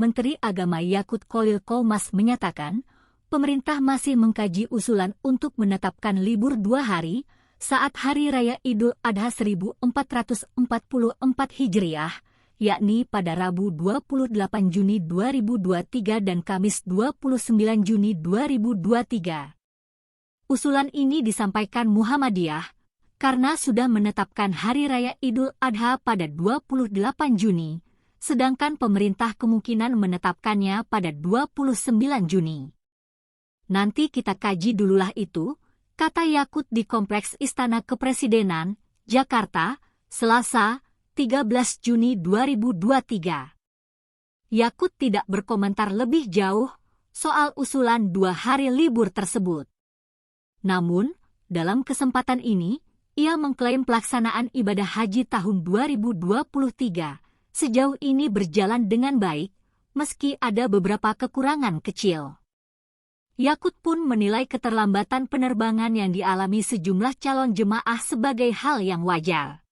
Menteri Agama Yakut Khalil Qomas menyatakan, pemerintah masih mengkaji usulan untuk menetapkan libur 2 hari saat Hari Raya Idul Adha 1444 Hijriah, yakni pada Rabu 28 Juni 2023 dan Kamis 29 Juni 2023. Usulan ini disampaikan Muhammadiyah karena sudah menetapkan Hari Raya Idul Adha pada 28 Juni, sedangkan pemerintah kemungkinan menetapkannya pada 29 Juni. Nanti kita kaji dululah itu, kata Yakut di Kompleks Istana Kepresidenan, Jakarta, Selasa, 13 Juni 2023. Yakut tidak berkomentar lebih jauh soal usulan 2 hari libur tersebut. Namun, dalam kesempatan ini, ia mengklaim pelaksanaan ibadah haji tahun 2023 sejauh ini berjalan dengan baik, meski ada beberapa kekurangan kecil. Yakut pun menilai keterlambatan penerbangan yang dialami sejumlah calon jemaah sebagai hal yang wajar.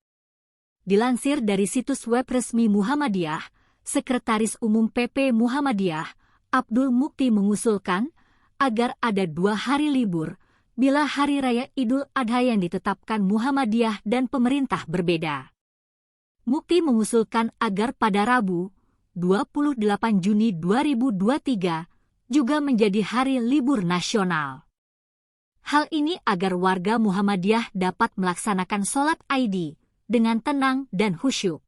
Dilansir dari situs web resmi Muhammadiyah, Sekretaris Umum PP Muhammadiyah, Abdul Mukti mengusulkan agar ada 2 hari libur bila Hari Raya Idul Adha yang ditetapkan Muhammadiyah dan pemerintah berbeda. Mukti mengusulkan agar pada Rabu, 28 Juni 2023, juga menjadi hari libur nasional. Hal ini agar warga Muhammadiyah dapat melaksanakan sholat Id dengan tenang dan khusyuk.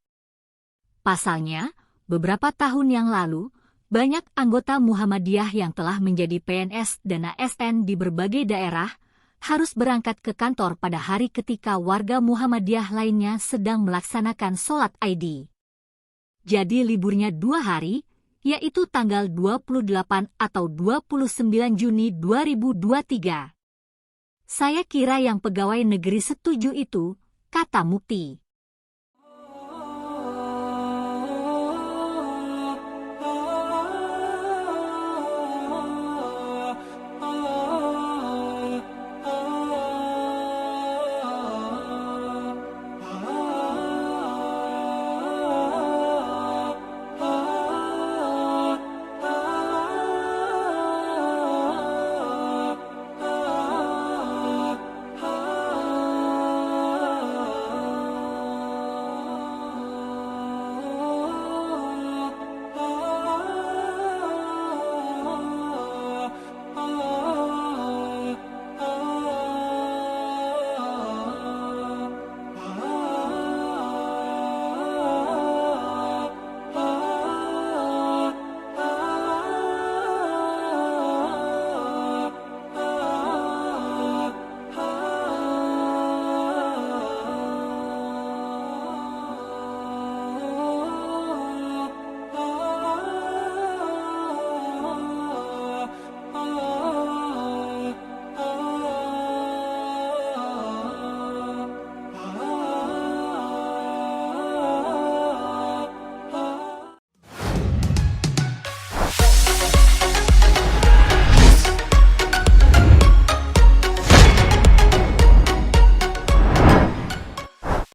Pasalnya, beberapa tahun yang lalu, banyak anggota Muhammadiyah yang telah menjadi PNS dan ASN di berbagai daerah harus berangkat ke kantor pada hari ketika warga Muhammadiyah lainnya sedang melaksanakan sholat Id. Jadi liburnya 2 hari, yaitu tanggal 28 atau 29 Juni 2023. Saya kira yang pegawai negeri setuju itu, kata Mukti.